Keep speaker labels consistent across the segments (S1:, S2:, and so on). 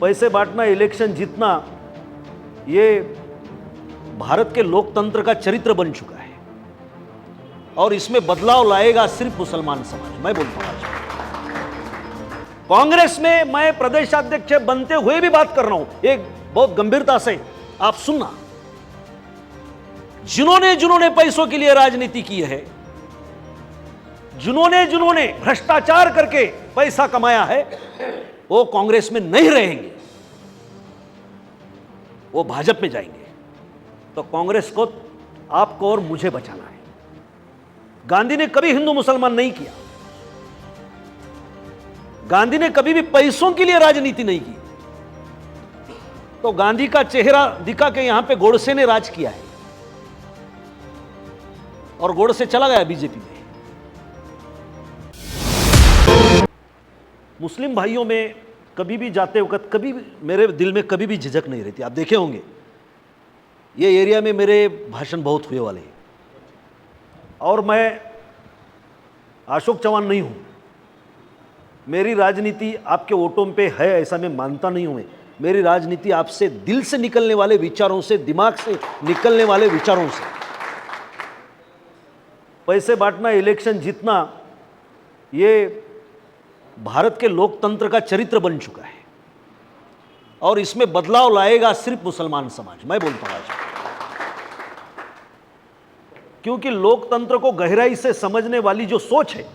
S1: पैसे बांटना, इलेक्शन जीतना, ये भारत के लोकतंत्र का चरित्र बन चुका है और इसमें बदलाव लाएगा सिर्फ मुसलमान समाज। मैं बोलता हूं, कांग्रेस में मैं प्रदेशाध्यक्ष बनते हुए भी बात कर रहा हूं, एक बहुत गंभीरता से आप सुनना। जिन्होंने पैसों के लिए राजनीति की है, जिन्होंने भ्रष्टाचार करके पैसा कमाया है, वो कांग्रेस में नहीं रहेंगे, वो भाजपा में जाएंगे। तो कांग्रेस को, आपको और मुझे बचाना है। गांधी ने कभी हिंदू मुसलमान नहीं किया, गांधी ने कभी भी पैसों के लिए राजनीति नहीं की। तो गांधी का चेहरा दिखा के यहां पे गोडसे ने राज किया है और गोडसे चला गया बीजेपी में। मुस्लिम भाइयों में कभी भी जाते वक्त कभी भी मेरे दिल में कभी भी झिझक नहीं रहती। आप देखे होंगे ये एरिया में मेरे भाषण बहुत हुए वाले हैं और मैं अशोक चव्हाण नहीं हूं। मेरी राजनीति आपके वोटों पे है ऐसा मैं मानता नहीं हूं। मेरी राजनीति आपसे दिल से निकलने वाले विचारों से, दिमाग से निकलने वाले विचारों से। पैसे बांटना, इलेक्शन जीतना, ये भारत के लोकतंत्र का चरित्र बन चुका है और इसमें बदलाव लाएगा सिर्फ मुसलमान समाज। मैं बोलता हूं आज, क्योंकि लोकतंत्र को गहराई से समझने वाली जो सोच है,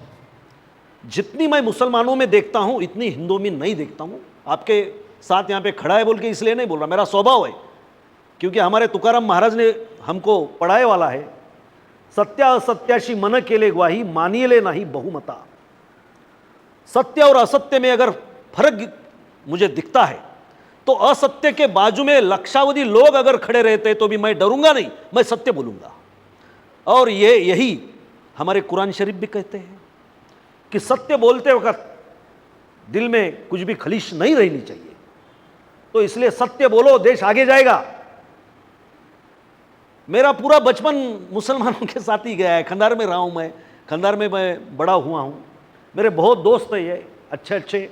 S1: जितनी मैं मुसलमानों में देखता हूं इतनी हिंदुओं में नहीं देखता हूं। आपके साथ यहां पे खड़ा है बोल के इसलिए नहीं बोल रहा, मेरा स्वभाव है, क्योंकि हमारे तुकाराम महाराज ने हमको पढ़ाए वाला है, सत्या असत्याशी मन केले ग्वाही, मानिले नहीं बहुमता। सत्य और असत्य में अगर फर्क मुझे दिखता है तो असत्य के बाजू में लक्षावधि लोग अगर खड़े रहते तो भी मैं डरूंगा नहीं, मैं सत्य बोलूंगा। और यही हमारे कुरान शरीफ भी कहते हैं कि सत्य बोलते वक्त दिल में कुछ भी खलीश नहीं रहनी चाहिए। तो इसलिए सत्य बोलो, देश आगे जाएगा। मेरा पूरा बचपन मुसलमानों के साथ ही गया है। खंडार में रहा हूं मैं, खंडार में मैं बड़ा हुआ हूं। मेरे बहुत दोस्त हैं, ये अच्छे अच्छे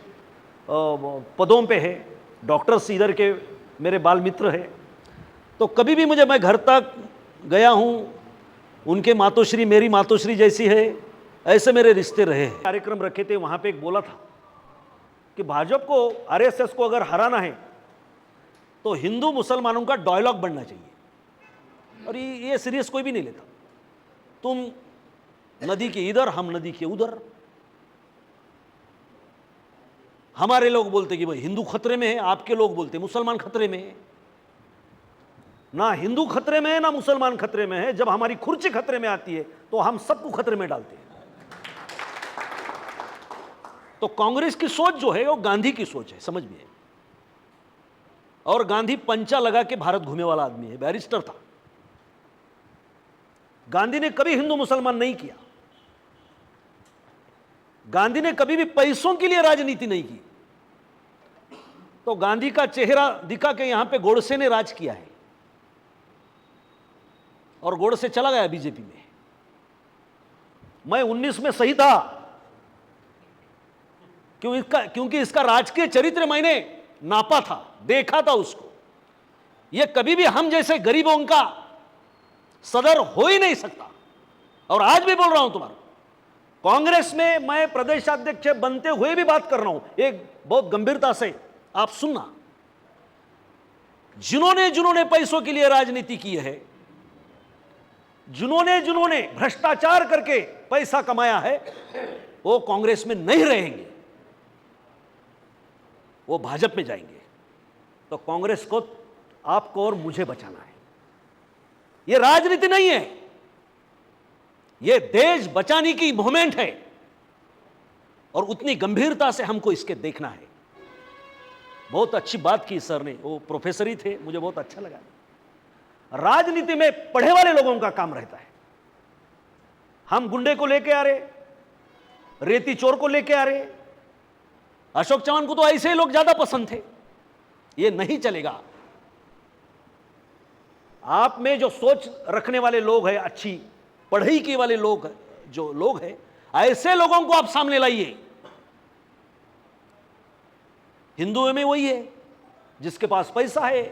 S1: पदों पे है, डॉक्टर्स इधर के मेरे बाल मित्र हैं। तो कभी भी मैं घर तक गया हूं, उनके मातोश्री मेरी मातोश्री जैसी है, ऐसे मेरे रिश्ते रहे हैं। कार्यक्रम रखे थे, वहां पे एक बोला था कि भाजपा को, आरएसएस को अगर हराना है तो हिंदू मुसलमानों का डायलॉग बनना चाहिए। और ये सीरियस कोई भी नहीं लेता। तुम नदी के इधर, हम नदी के उधर। हमारे लोग बोलते कि भाई हिंदू खतरे में है, आपके लोग बोलते मुसलमान खतरे में है। ना हिंदू खतरे में है ना मुसलमान खतरे में है। जब हमारी कुर्सी खतरे में आती है तो हम सबको खतरे में डालते हैं। तो कांग्रेस की सोच जो है वो गांधी की सोच है, समझ में है। और गांधी पंचा लगा के भारत घूमे वाला आदमी है, बैरिस्टर था। गांधी ने कभी हिंदू मुसलमान नहीं किया, गांधी ने कभी भी पैसों के लिए राजनीति नहीं की। तो गांधी का चेहरा दिखा के यहां पे गोडसे ने राज किया है और गोडसे चला गया बीजेपी में। मैं 19 में सही था, क्योंकि इसका राजकीय चरित्र मैंने नापा था, देखा था उसको। यह कभी भी हम जैसे गरीबों का सदर हो ही नहीं सकता। और आज भी बोल रहा हूं तुम्हारा, कांग्रेस में मैं प्रदेशाध्यक्ष बनते हुए भी बात कर रहा हूं, एक बहुत गंभीरता से आप सुनना। जिन्होंने पैसों के लिए राजनीति की है, जिन्होंने भ्रष्टाचार करके पैसा कमाया है, वो कांग्रेस में नहीं रहेंगे, वो भाजपा में जाएंगे। तो कांग्रेस को, आपको और मुझे बचाना है। यह राजनीति नहीं है, यह देश बचाने की मूवमेंट है और उतनी गंभीरता से हमको इसके देखना है। बहुत अच्छी बात की सर ने, वो प्रोफेसर ही थे, मुझे बहुत अच्छा लगा। राजनीति में पढ़े वाले लोगों का काम रहता है। हम गुंडे को लेके आ रहे, रेती चोर को लेके आ रहे। अशोक चव्हाण को तो ऐसे ही लोग ज्यादा पसंद थे। ये नहीं चलेगा। आप में जो सोच रखने वाले लोग हैं, अच्छी पढ़ाई के वाले लोग जो लोग हैं, ऐसे लोगों को आप सामने लाइए। हिंदुओं में वही है, जिसके पास पैसा है,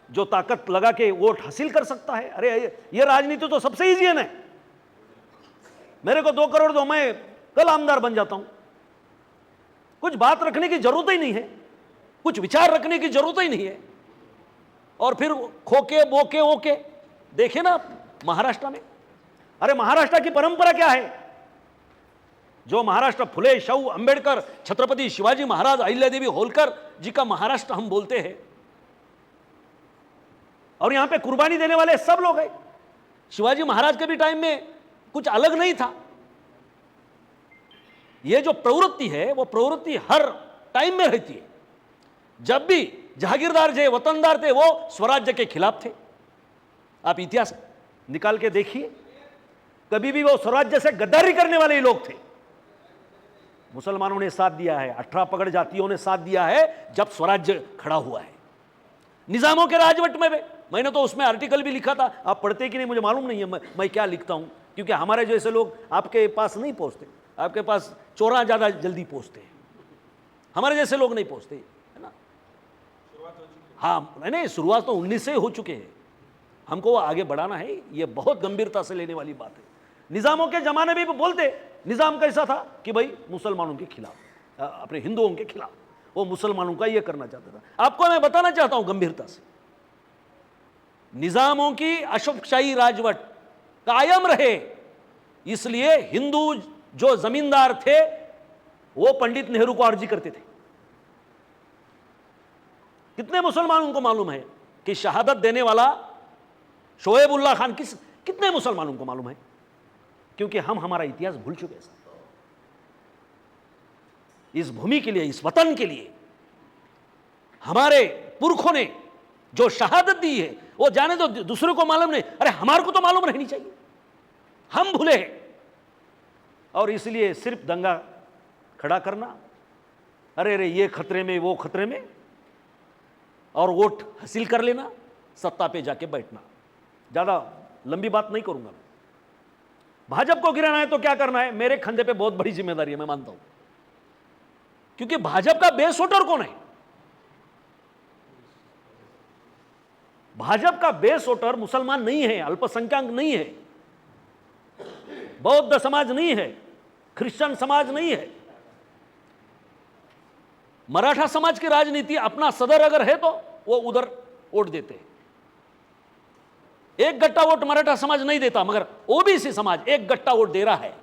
S1: जो ताकत लगा के वोट हासिल कर सकता है। अरे ये राजनीति तो सबसे इजी है ना। मेरे को 2 करोड़ दो, मैं कल आमदार बन जाता हूं। कुछ बात रखने की जरूरत ही नहीं है, कुछ विचार रखने की जरूरत ही नहीं है, और फिर खोके बोके ओके। देखे ना महाराष्ट्र में, अरे महाराष्ट्र की परंपरा क्या है? जो महाराष्ट्र फुले शाहू अंबेडकर छत्रपति शिवाजी महाराज अहिल्यादेवी होलकर जी का महाराष्ट्र हम बोलते हैं, और यहां पे कुर्बानी देने वाले सब लोग हैं। शिवाजी महाराज के भी टाइम में कुछ अलग नहीं था। यह जो प्रवृत्ति है वो प्रवृत्ति हर टाइम में रहती है। जब भी जहागीरदार थे, वतनदार थे, वो स्वराज्य के खिलाफ थे। आप इतिहास निकाल के देखिए, कभी भी वो स्वराज्य से गद्दारी करने वाले ही लोग थे। मुसलमानों ने साथ दिया है, 18 पगड़ जातियों ने साथ दिया है जब स्वराज्य खड़ा हुआ है। निजामों के राजवट में भी, मैंने तो उसमें आर्टिकल भी लिखा था, आप पढ़ते कि नहीं मुझे मालूम नहीं है, मैं क्या लिखता हूं, क्योंकि हमारे जैसे लोग आपके पास नहीं पहुंचते। आपके पास चोरा ज्यादा जल्दी पहुंचते हैं, हमारे जैसे लोग नहीं पहुंचते, है ना। हाँ नहीं, शुरुआत तो 19 से हो चुके हैं, हमको वो आगे बढ़ाना है। ये बहुत गंभीरता से लेने वाली बात है। निजामों के जमाने में भी बोलते, निजाम कैसा था कि भाई मुसलमानों के खिलाफ, अपने हिंदुओं के खिलाफ, वो मुसलमानों का ये करना चाहता था। आपको मैं बताना चाहता हूं गंभीरता से, निजामों की अशोकशाही राजवट कायम रहे, इसलिए हिंदू जो जमींदार थे वो पंडित नेहरू को अर्जी करते थे। कितने मुसलमानों को मालूम है कि शहादत देने वाला शोएब उल्लाह खान कितने मुसलमानों को मालूम है? क्योंकि हम हमारा इतिहास भूल चुके हैं। इस भूमि के लिए, इस वतन के लिए हमारे पुरखों ने जो शहादत दी है, वो जाने तो दूसरे को मालूम नहीं, अरे हमारे को तो मालूम रहनी चाहिए। हम भूले हैं, और इसलिए सिर्फ दंगा खड़ा करना, अरे अरे ये खतरे में वो खतरे में, और वोट हासिल कर लेना, सत्ता पे जाके बैठना। ज्यादा लंबी बात नहीं करूंगा। भाजपा को गिराना है तो क्या करना है, मेरे कंधे पे बहुत बड़ी जिम्मेदारी है, मैं मानता हूं। क्योंकि भाजपा का बेस वोटर कौन है? भाजपा का बेस वोटर मुसलमान नहीं है, अल्पसंख्यक नहीं है, बौद्ध समाज नहीं है, क्रिश्चियन समाज नहीं है। मराठा समाज की राजनीति, अपना सदर अगर है तो वो उधर वोट देते हैं। एक गट्टा वोट मराठा समाज नहीं देता, मगर ओबीसी समाज एक गट्टा वोट दे रहा है।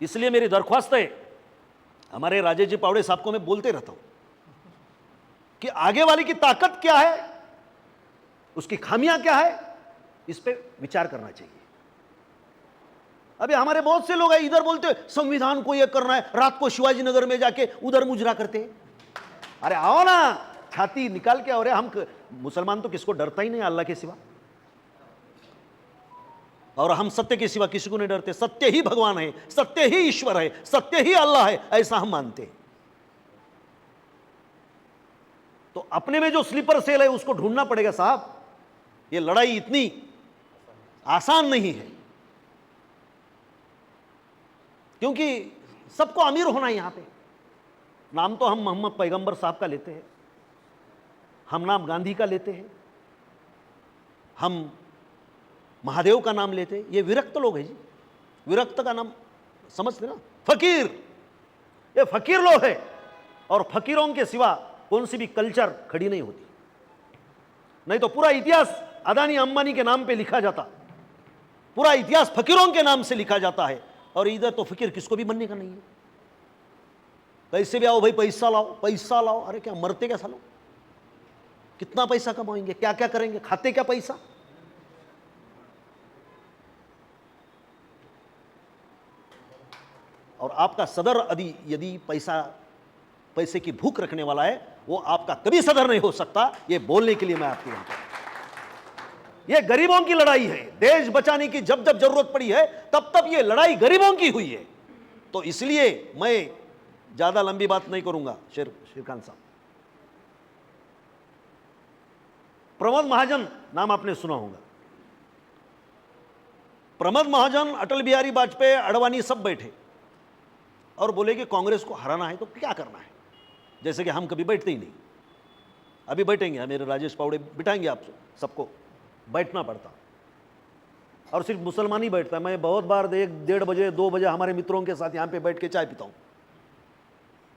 S1: इसलिए मेरी दरख्वास्त है, हमारे राजेश जी पावड़े साहब को मैं बोलते रहता हूं कि आगे वाले की ताकत क्या है, उसकी खामियां क्या है, इस पे विचार करना चाहिए। अभी हमारे बहुत से लोग हैं इधर बोलते हैं संविधान को ये करना है, रात को शिवाजी नगर में जाके उधर मुजरा करते हैं। अरे आओ ना, छाती निकाल के। और हम मुसलमान तो किसको डरता ही नहीं अल्लाह के सिवा, और हम सत्य के सिवा किसी को नहीं डरते। सत्य ही भगवान है, सत्य ही ईश्वर है, सत्य ही अल्लाह है, ऐसा हम मानते हैं। तो अपने में जो स्लीपर सेल है उसको ढूंढना पड़ेगा साहब। ये लड़ाई इतनी आसान नहीं है, क्योंकि सबको अमीर होना है। यहां पे नाम तो हम मोहम्मद पैगंबर साहब का लेते हैं, हम नाम गांधी का लेते हैं, हम महादेव का नाम लेते हैं। ये विरक्त लोग हैं जी, विरक्त का नाम समझते ना, फकीर। ये फकीर लोग हैं, और फकीरों के सिवा कौन सी भी कल्चर खड़ी नहीं होती। नहीं तो पूरा इतिहास अदानी अंबानी के नाम पे लिखा जाता, पूरा इतिहास फकीरों के नाम से लिखा जाता है। और इधर तो फकीर किसको भी बनने का नहीं है। कैसे भी आओ भाई, पैसा लाओ पैसा लाओ। अरे क्या मरते क्या सालों, कितना पैसा कमाएंगे, क्या क्या करेंगे, खाते क्या पैसा। और आपका सदर यदि पैसे की भूख रखने वाला है, वो आपका कभी सदर नहीं हो सकता। ये बोलने के लिए मैं आपको कहता हूं, ये गरीबों की लड़ाई है। देश बचाने की जब जब जरूरत पड़ी है, तब तब ये लड़ाई गरीबों की हुई है। तो इसलिए मैं ज्यादा लंबी बात नहीं करूंगा। श्रीकांत साहब, प्रमोद महाजन नाम आपने सुना होगा। प्रमोद महाजन, अटल बिहारी वाजपेयी, अडवाणी सब बैठे और बोले कि कांग्रेस को हराना है तो क्या करना है। जैसे कि हम कभी बैठते ही नहीं। अभी बैठेंगे, मेरे राजेश पावड़े बिठाएंगे आप सबको, बैठना पड़ता, और सिर्फ मुसलमान ही बैठता है। मैं बहुत बार 1-1:30 2 बजे हमारे मित्रों के साथ यहाँ पे बैठ के चाय पीता हूँ,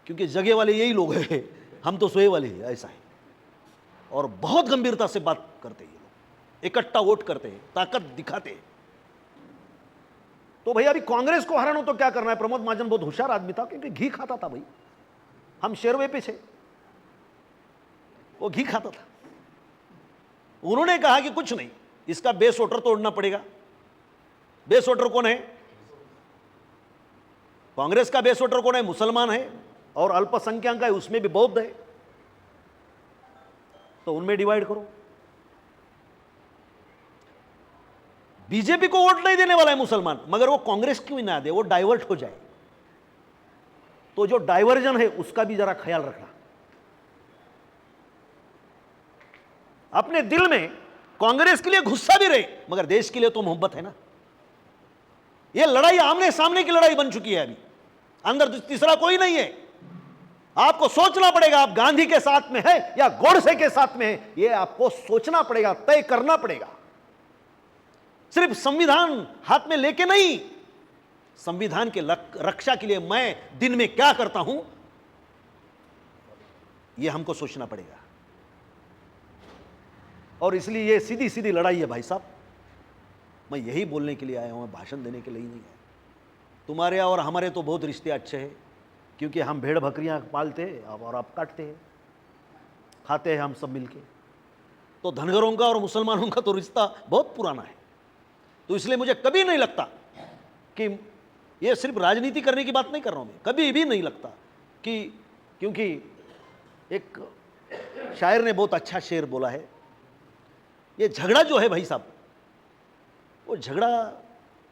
S1: क्योंकि जगह वाले यही लोग हैं, हम तो सोए वाले हैं, ऐसा है। और बहुत गंभीरता से बात करते हैं ये लोग, इकट्ठा वोट करते हैं, ताकत दिखाते हैं। तो भैया अभी कांग्रेस को हराना तो क्या करना है। प्रमोद महाजन बहुत होशियार आदमी था, क्योंकि घी खाता था भाई, हम शेरवे पे थे, वो घी खाता था। उन्होंने कहा कि कुछ नहीं, इसका बेस वोटर तोड़ना पड़ेगा। बेस वोटर कौन है? कांग्रेस का बेस वोटर कौन है? मुसलमान है, और अल्पसंख्यक है, उसमें भी बौद्ध है, तो उनमें डिवाइड करो। बीजेपी को वोट नहीं देने वाला है मुसलमान, मगर वो कांग्रेस क्यों ना दे, वो डाइवर्ट हो जाए। तो जो डाइवर्जन है उसका भी जरा ख्याल रखना। अपने दिल में कांग्रेस के लिए गुस्सा भी रहे, मगर देश के लिए तो मोहब्बत है ना। ये लड़ाई आमने सामने की लड़ाई बन चुकी है, अभी अंदर तीसरा कोई नहीं है। आपको सोचना पड़ेगा, आप गांधी के साथ में है या गोडसे के साथ में है, ये आपको सोचना पड़ेगा, तय करना पड़ेगा। सिर्फ संविधान हाथ में लेके नहीं, संविधान के रक्षा के लिए मैं दिन में क्या करता हूं, यह हमको सोचना पड़ेगा। और इसलिए यह सीधी सीधी लड़ाई है भाई साहब। मैं यही बोलने के लिए आया हूं, भाषण देने के लिए नहीं आया। तुम्हारे और हमारे तो बहुत रिश्ते अच्छे हैं, क्योंकि हम भेड़ बकरियां पालते हैं और आप काटते हैं, खाते हैं हम सब मिलके। तो धनगरों का और मुसलमानों का तो रिश्ता बहुत पुराना है। तो इसलिए मुझे कभी नहीं लगता कि ये सिर्फ राजनीति करने की बात नहीं कर रहा हूं मैं, कभी भी नहीं लगता कि, क्योंकि एक शायर ने बहुत अच्छा शेर बोला है, ये झगड़ा जो है भाई साहब, वो झगड़ा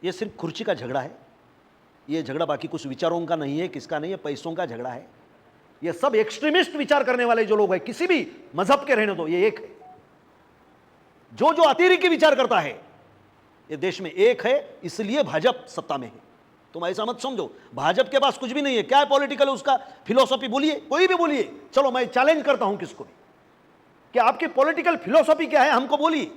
S1: ये सिर्फ कुर्सी का झगड़ा है। ये झगड़ा बाकी कुछ विचारों का नहीं है, किसका नहीं है, पैसों का झगड़ा है। ये सब एक्सट्रीमिस्ट विचार करने वाले जो लोग हैं, किसी भी मजहब के रहने दो, ये एक है। जो अतिरेकी विचार करता है, ये देश में एक है, इसलिए भाजपा सत्ता में है। तुम ऐसा मत समझो भाजपा के पास कुछ भी नहीं है। क्या है पॉलिटिकल उसका फिलोसॉफी, बोलिए, कोई भी बोलिए। चलो मैं चैलेंज करता हूं किसको भी कि आपकी पॉलिटिकल फिलोसॉफी क्या है, हमको बोलिए।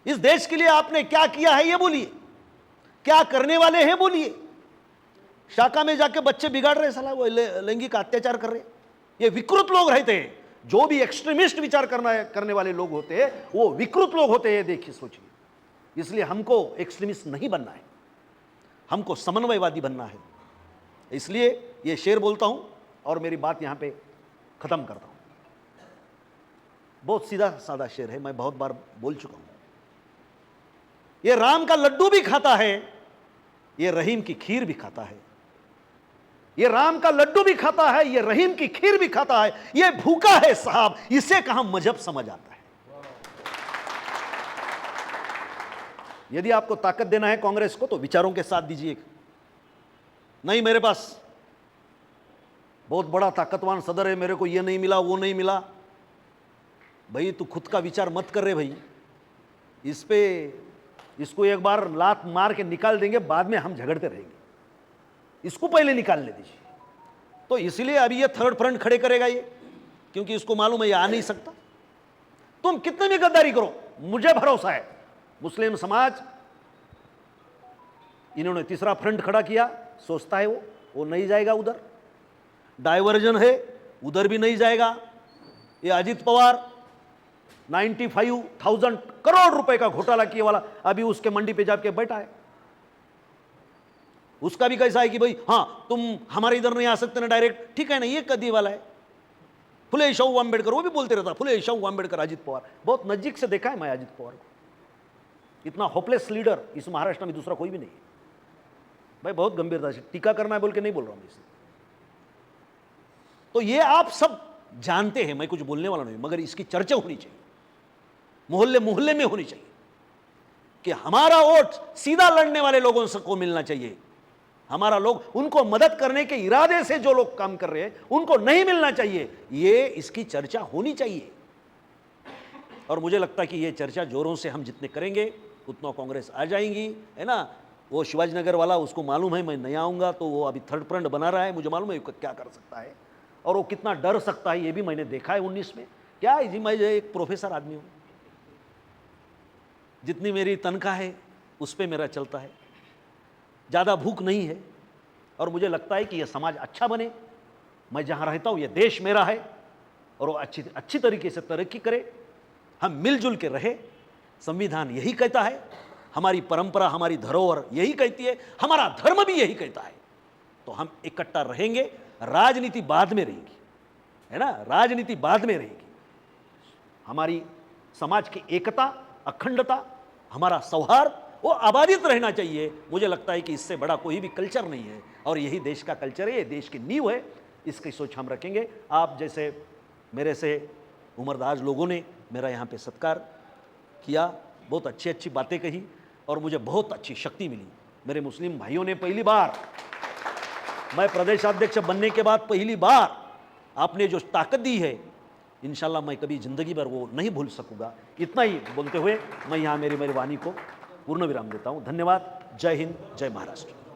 S1: इस देश के लिए आपने क्या किया है ये बोलिए, क्या करने वाले हैं बोलिए। शाखा में जाके बच्चे बिगाड़ रहे, साला वो लैंगिक अत्याचार कर रहे, ये विकृत लोग रहते हैं। जो भी एक्सट्रीमिस्ट विचार करने वाले लोग होते हैं, वो विकृत लोग होते हैं, देखिए सोचिए। इसलिए हमको एक्सट्रीमिस्ट नहीं बनना है, हमको समन्वयवादी बनना है। इसलिए ये शेर बोलता हूं और मेरी बात यहां पे खत्म करता हूं। बहुत सीधा साधा शेर है, मैं बहुत बार बोल चुका हूं। ये राम का लड्डू भी खाता है, ये रहीम की खीर भी खाता है। ये राम का लड्डू भी खाता है, ये रहीम की खीर भी खाता है। ये भूखा है साहब, इसे कहां मजहब समझ आता है। यदि आपको ताकत देना है कांग्रेस को, तो विचारों के साथ दीजिए। नहीं मेरे पास बहुत बड़ा ताकतवान सदर है, मेरे को ये नहीं मिला, वो नहीं मिला। भाई तू खुद का विचार मत कर रहे भाई, इसको एक बार लात मार के निकाल देंगे, बाद में हम झगड़ते रहेंगे। इसको पहले निकालने दीजिए। तो इसलिए अभी ये थर्ड फ्रंट खड़े करेगा ये, क्योंकि इसको मालूम है ये आ नहीं सकता। तुम कितने भी गद्दारी करो, मुझे भरोसा है मुस्लिम समाज, इन्होंने तीसरा फ्रंट खड़ा किया, सोचता है वो नहीं जाएगा उधर। डाइवर्जन है, उधर भी नहीं जाएगा। ये अजित पवार 95,000 करोड़ रुपए का घोटाला किए वाला अभी उसके मंडी पे जाके बैठा है। उसका भी कैसा है कि भाई हां तुम हमारे इधर नहीं आ सकते ना डायरेक्ट, ठीक है ना। ये कदी वाला है। फुले शाहू आंबेडकर, वो भी बोलते रहता फुले शाहू आंबेडकर, अजित पवार। बहुत नजदीक से देखा है मैं अजित पवार को। इतना होपलेस लीडर इस महाराष्ट्र में दूसरा कोई भी नहीं है भाई। बहुत गंभीरता से टीका करना है बोल के नहीं बोल रहा हूं इसे। तो ये आप सब जानते हैं, मैं कुछ बोलने वाला नहीं, मगर इसकी चर्चा होनी चाहिए, मोहल्ले मोहल्ले में होनी चाहिए कि हमारा वोट सीधा लड़ने वाले लोगों से को मिलना चाहिए। हमारा लोग उनको मदद करने के इरादे से जो लोग काम कर रहे हैं उनको नहीं मिलना चाहिए। ये इसकी चर्चा होनी चाहिए। और मुझे लगता है कि ये चर्चा जोरों से हम जितने करेंगे उतना कांग्रेस आ जाएंगी, है ना। वो शिवाजी नगर वाला, उसको मालूम है मैं नहीं आऊंगा, तो वो अभी थर्ड फ्रंट बना रहा है, मुझे मालूम है क्या कर सकता है। और वो कितना डर सकता है ये भी मैंने देखा है 19 में। क्या है जी, मैं एक प्रोफेसर आदमी हूँ, जितनी मेरी तनख्वाह है उस पे मेरा चलता है, ज़्यादा भूख नहीं है, और मुझे लगता है कि यह समाज अच्छा बने, मैं जहाँ रहता हूँ ये देश मेरा है और वो अच्छी तरीके से तरक्की करे, हम मिलजुल के रहे। संविधान यही कहता है, हमारी परंपरा, हमारी धरोहर यही कहती है, हमारा धर्म भी यही कहता है। तो हम इकट्ठा रहेंगे, राजनीति बाद में रहेगी, है ना, राजनीति बाद में रहेगी। हमारी समाज की एकता, अखंडता, हमारा सौहार्द वो आबादित रहना चाहिए। मुझे लगता है कि इससे बड़ा कोई भी कल्चर नहीं है, और यही देश का कल्चर है, ये देश की नींव है, इसकी सोच हम रखेंगे। आप जैसे मेरे से उम्रदराज लोगों ने मेरा यहाँ पे सत्कार किया, बहुत अच्छी अच्छी बातें कही, और मुझे बहुत अच्छी शक्ति मिली। मेरे मुस्लिम भाइयों ने पहली बार, मैं प्रदेशाध्यक्ष बनने के बाद पहली बार आपने जो ताकत दी है, इंशाल्लाह मैं कभी ज़िंदगी भर वो नहीं भूल सकूँगा। इतना ही बोलते हुए मैं यहाँ मेरी वाणी को पूर्ण विराम देता हूँ। धन्यवाद। जय हिंद, जय महाराष्ट्र।